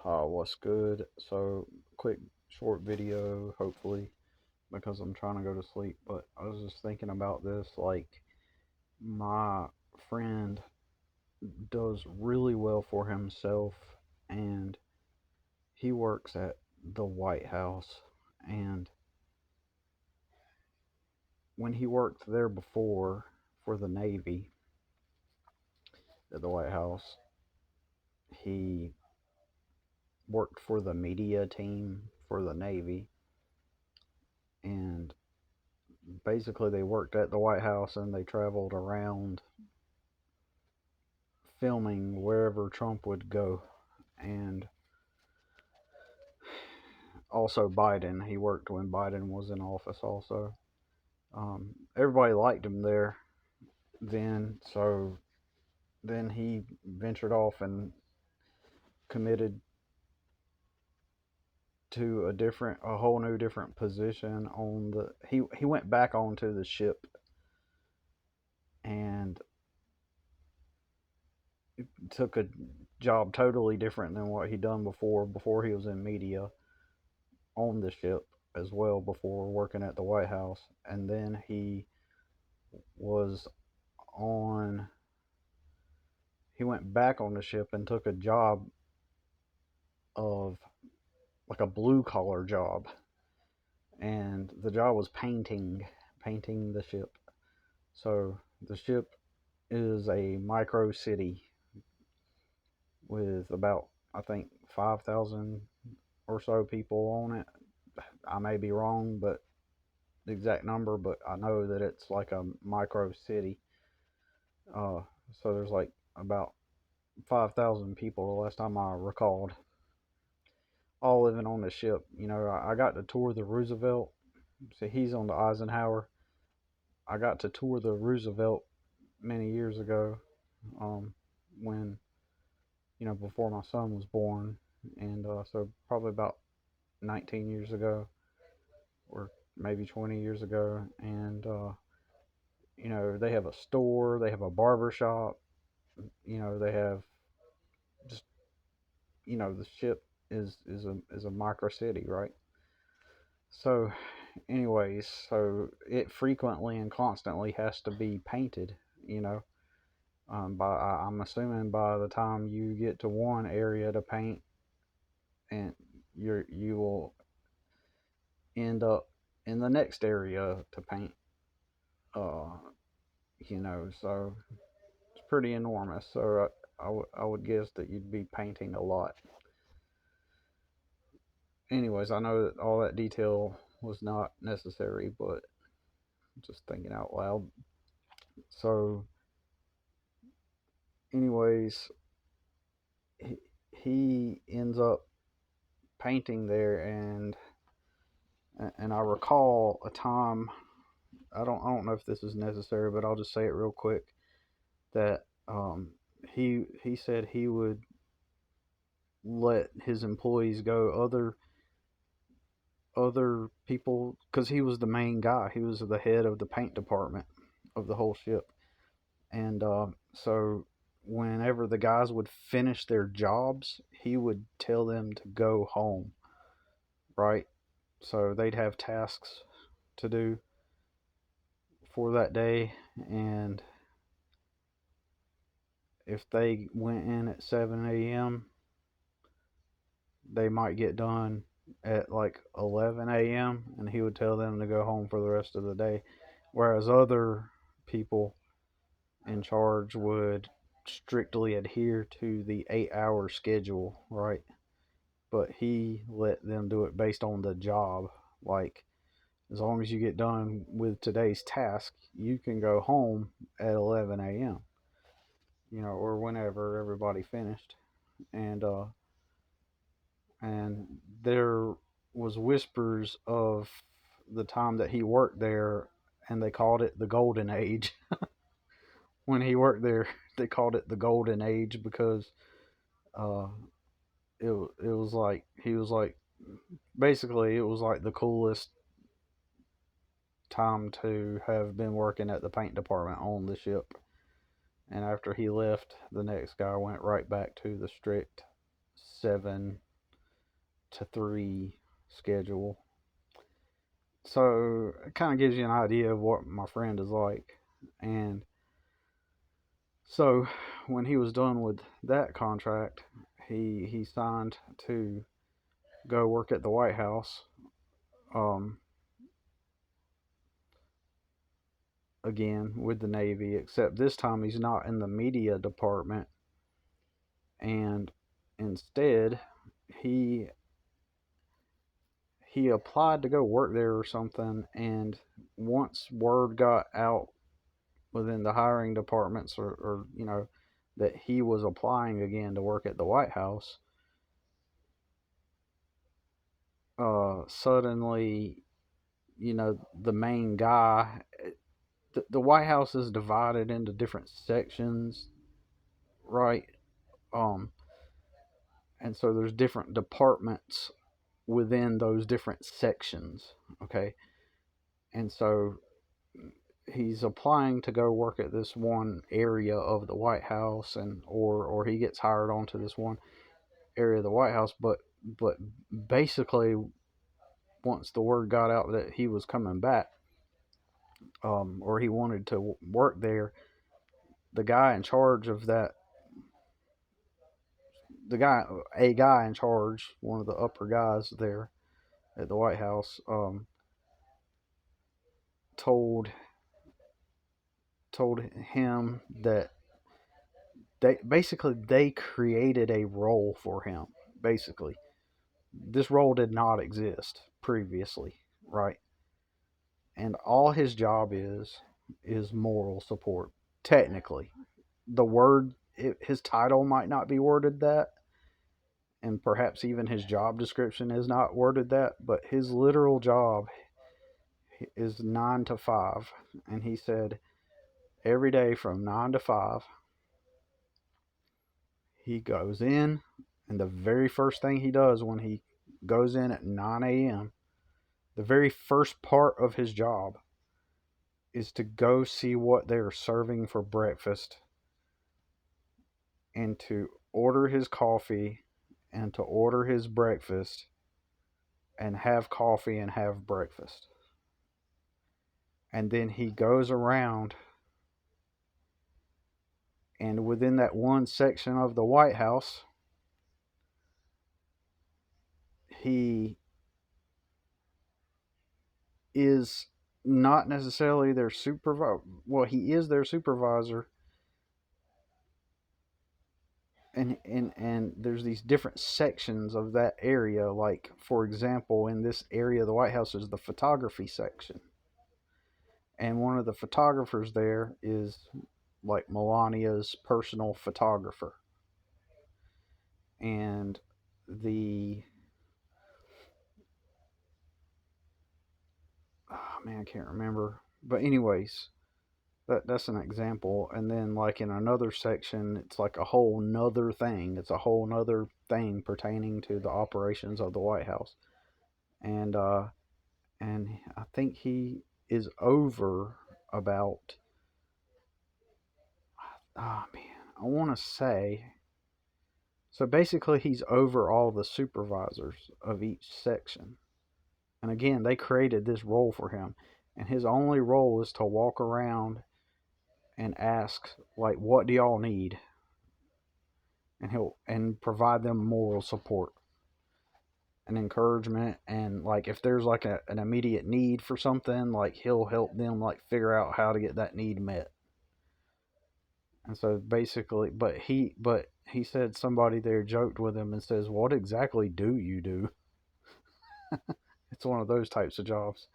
What's good? So, quick, short video, hopefully, because I'm trying to go to sleep. But I was just thinking about this. Like, my friend does really well for himself, and he works at the White House. And when he worked there before for the Navy at the White House, he worked for the media team for the Navy. And basically they worked at the White House and they traveled around filming wherever Trump would go. And also Biden, he worked when Biden was in office also. Everybody liked him there then, so then he ventured off and committed to a whole new different position on the he went back onto the ship and took a job totally different than what he'd done before he was in media on the ship as well before working at the White House. And then was on he went back on the ship and took a job of like a blue collar job. And the job was painting the ship. So the ship is a micro city with about, I think, 5,000 or so people on it. I may be wrong, but the exact number, but I know that it's like a micro city. Uh, so there's like about 5,000 people the last time I recalled, all living on the ship. I got to tour the Roosevelt. So he's on the Eisenhower. I got to tour the Roosevelt many years ago, when, before my son was born. And so probably about 19 years ago, or maybe 20 years ago. And, they have a store, they have a barber shop, they have just, the ship is a micro city, right? So, anyways, so it frequently and constantly has to be painted. You know, I'm assuming by the time you get to one area to paint, and you will end up in the next area to paint. Uh, so it's pretty enormous. So I would guess that you'd be painting a lot. Anyways, I know that all that detail was not necessary, but just thinking out loud. So, anyways, he, he ends up painting there, and I recall a time. I don't know if this is necessary, but I'll just say it real quick. That he said he would let his employees go, other people, because he was the main guy. He was the head of the paint department of the whole ship. And so whenever the guys would finish their jobs, he would tell them to go home, right? So they'd have tasks to do for that day. And if they went in at 7 a.m., they might get done at like 11 a.m., and he would tell them to go home for the rest of the day. Whereas other people in charge would strictly adhere to the 8 hour schedule, right? But he let them do it based on the job. Like, as long as you get done with today's task, you can go home at 11 a.m., or whenever everybody finished. And, and there was whispers of the time that he worked there, and they called it the golden age. When he worked there, they called it the golden age because uh, it was like he was like, basically it was like the coolest time to have been working at the paint department on the ship. And after he left, the next guy went right back to the strict 7 to 3 schedule. So it kind of gives you an idea of what my friend is like. And so when he was done with that contract, he signed to go work at the White House, um, again with the Navy, except this time he's not in the media department, and instead he he applied to go work there or something, and once word got out within the hiring departments, or that he was applying again to work at the White House, suddenly, the main guy, the White House is divided into different sections, right? Um, and so there's different departments within those different sections, okay? And so he's applying to go work at this one area of the White House, and or he gets hired onto this one area of the White House, but basically once the word got out that he was coming back, or he wanted to work there, the guy in charge of that, a guy in charge, one of the upper guys there at the White House, told told him that they created a role for him. Basically, this role did not exist previously, right? And all his job is moral support. Technically, the word his title might not be worded that, and perhaps even his job description is not worded that, but his literal job is 9 to 5, and he said every day from 9 to 5 he goes in, and the very first thing he does when he goes in at 9 a.m., the very first part of his job is to go see what they're serving for breakfast, and to order his coffee, and to order his breakfast, and have coffee and have breakfast. And then he goes around, and within that one section of the White House, he is not necessarily their supervisor. Well, he is their supervisor, and there's these different sections of that area. Like, for example, in this area of the White House is the photography section, and one of the photographers there is like Melania's personal photographer, and the oh man, I can't remember, but anyways, that's an example. And then like in another section, it's like a whole nother thing. It's a whole nother thing pertaining to the operations of the White House. And I think he is over about, oh man, I want to say, so basically he's over all the supervisors of each section. And again, they created this role for him, and his only role is to walk around and ask, like, what do y'all need, and he'll provide them moral support and encouragement, and like if there's like an immediate need for something, like he'll help them like figure out how to get that need met. And so basically, but he said somebody there joked with him and says, what exactly do you do? It's one of those types of jobs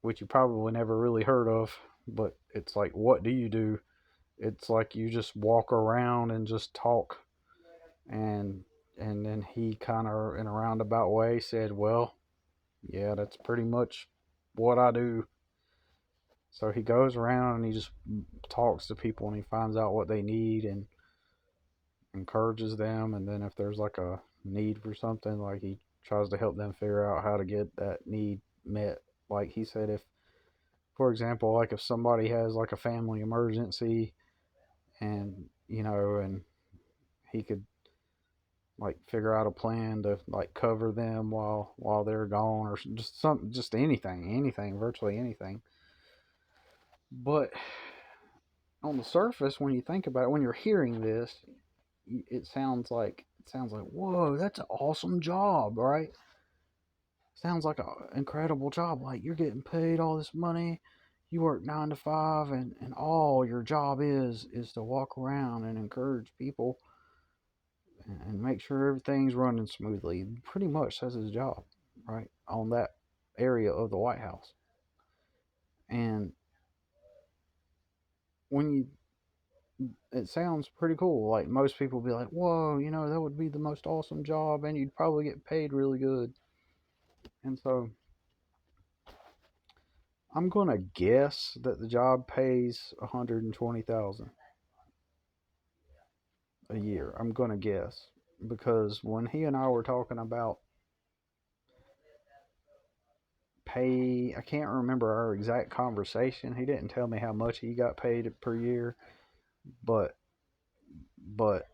which you probably never really heard of, but it's like, what do you do? It's like you just walk around and just talk. And then he kind of in a roundabout way said, well, yeah, that's pretty much what I do. So he goes around and he just talks to people, and he finds out what they need and encourages them. And then if there's like a need for something, like he tries to help them figure out how to get that need met. Like he said, if, for example, like if somebody has like a family emergency, and and he could like figure out a plan to like cover them while they're gone, or just anything, virtually anything. But on the surface, when you think about it, when you're hearing this, it sounds like whoa, that's an awesome job, right? Sounds like an incredible job. Like you're getting paid all this money, you work 9 to 5, and all your job is to walk around and encourage people and make sure everything's running smoothly. Pretty much that's his job, right? On that area of the White House. And when you it sounds pretty cool. Like most people be like, "Whoa, that would be the most awesome job, and you'd probably get paid really good." And so I'm gonna guess that the job pays 120,000 a year. I'm gonna guess because when he and I were talking about pay, I can't remember our exact conversation. He didn't tell me how much he got paid per year, but but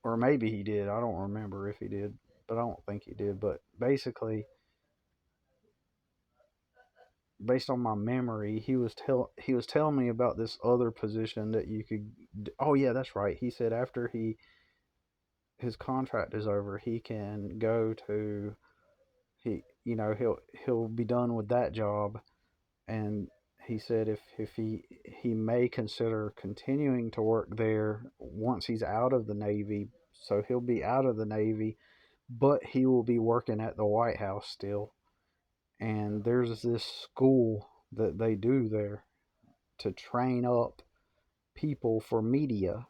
or maybe he did. I don't remember if he did, but I don't think he did. But basically, based on my memory, he was telling me about this other position that you could. Oh yeah, that's right. He said after his contract is over, he can go to he'll be done with that job, and he said if he may consider continuing to work there once he's out of the Navy. So he'll be out of the Navy, but he will be working at the White House still. And there's this school that they do there to train up people for media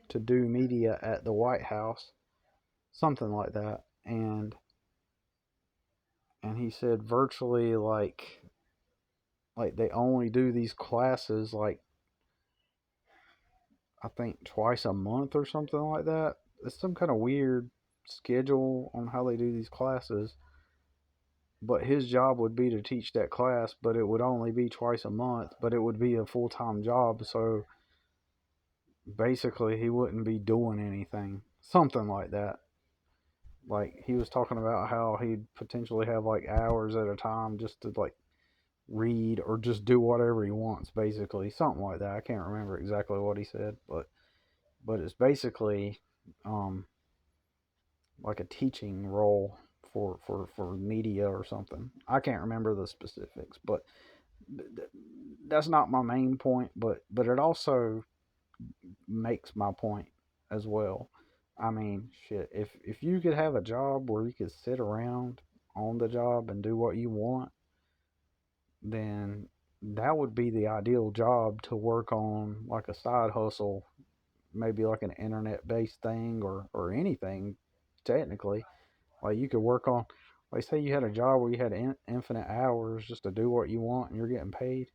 to do media at the White House, something like that. And he said virtually like they only do these classes like I think twice a month or something like that. It's some kind of weird schedule on how they do these classes. But his job would be to teach that class, but it would only be twice a month, but it would be a full time job. So basically, he wouldn't be doing anything. Something like that. Like he was talking about how he'd potentially have like hours at a time just to like read or just do whatever he wants, basically. Something like that. I can't remember exactly what he said, but it's basically um, like a teaching role for media or something. I can't remember the specifics, but that's not my main point. But it also makes my point as well. I mean, shit. If you could have a job where you could sit around on the job and do what you want, then that would be the ideal job to work on, like a side hustle, maybe like an internet based thing or anything technically. Like you could work on, like say you had a job where you had infinite hours just to do what you want and you're getting paid.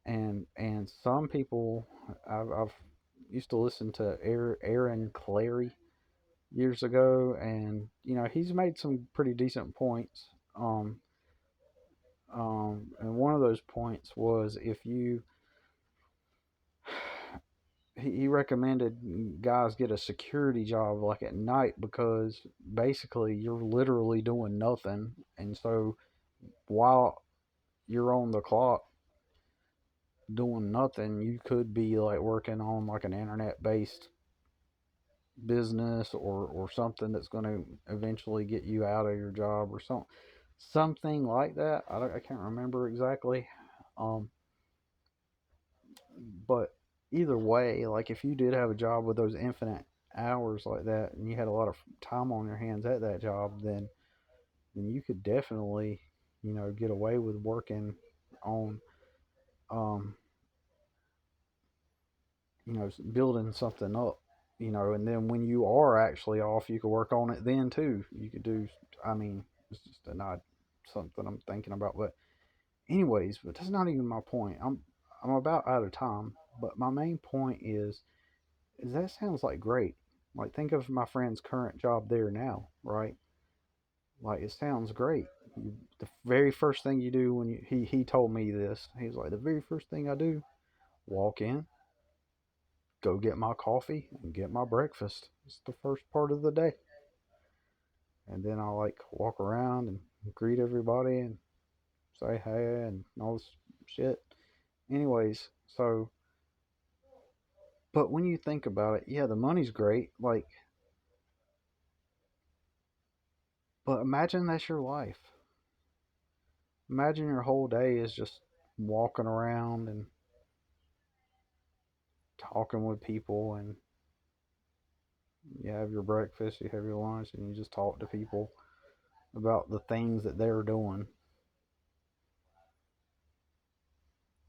And some people, I've used to listen to Aaron Clary years ago, and he's made some pretty decent points. And one of those points was if you he recommended guys get a security job like at night because basically you're literally doing nothing, and so while you're on the clock doing nothing, you could be like working on like an internet based business or something that's going to eventually get you out of your job or something like that. I can't remember exactly. Um, but either way, like if you did have a job with those infinite hours like that and you had a lot of time on your hands at that job, then you could definitely get away with working on um, building something up, and then when you are actually off, you could work on it then too. You could do, I mean, it's just not something I'm thinking about. But anyways, but that's not even my point. I'm about out of time, but my main point is that sounds like great. Like think of my friend's current job there now, right? Like it sounds great. The very first thing you do when he told me this, he was like the very first thing I do, walk in, go get my coffee and get my breakfast. It's the first part of the day. And then I like walk around and greet everybody and say hey and all this shit. Anyways, so but when you think about it, yeah, the money's great. Like, but imagine that's your life. Imagine your whole day is just walking around and talking with people, and you have your breakfast, you have your lunch, and you just talk to people about the things that they're doing.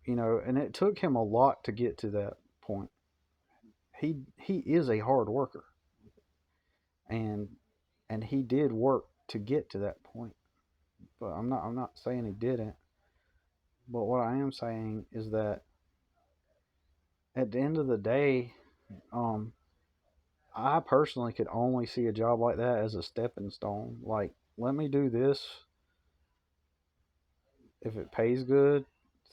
And it took him a lot to get to that point. He is a hard worker, and he did work to get to that point. But I'm not saying he didn't. But what I am saying is that at the end of the day, um, I personally could only see a job like that as a stepping stone. Like, let me do this if it pays good,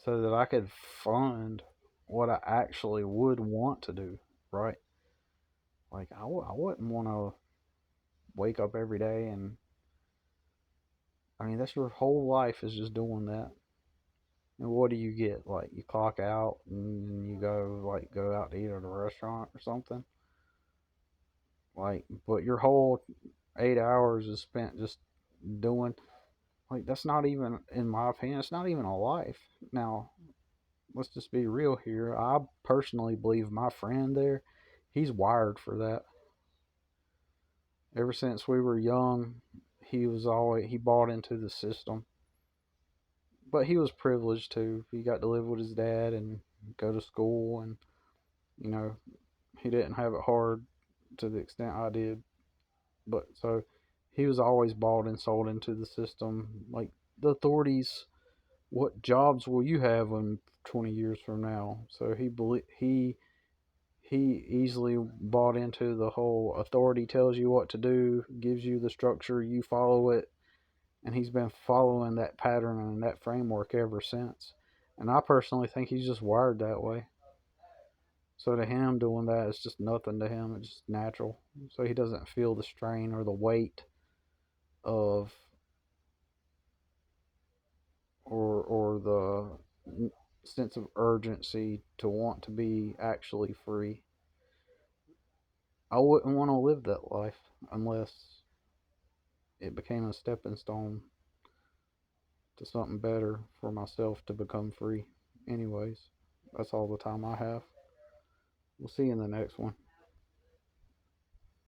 so that I could fund what I actually would want to do, right? Like, I wouldn't want to wake up every day and, I mean, that's your whole life is just doing that. And what do you get? Like, you clock out and you go out to eat at a restaurant or something. Like, but your whole 8 hours is spent just doing, like, that's not even, in my opinion, it's not even a life. Now, let's just be real here. I personally believe my friend there, he's wired for that. Ever since we were young, he bought into the system. But he was privileged too. He got to live with his dad and go to school, and you know, he didn't have it hard to the extent I did. But so he was always bought and sold into the system. Like, the authorities, what jobs will you have in 20 years from now? So he easily bought into the whole authority tells you what to do, gives you the structure, you follow it, and he's been following that pattern and that framework ever since. And I personally think he's just wired that way. So to him, doing that is just nothing to him. It's just natural. So he doesn't feel the strain or the weight of, or the sense of urgency to want to be actually free. I wouldn't want to live that life unless it became a stepping stone to something better for myself to become free. Anyways, that's all the time I have. We'll see you in the next one.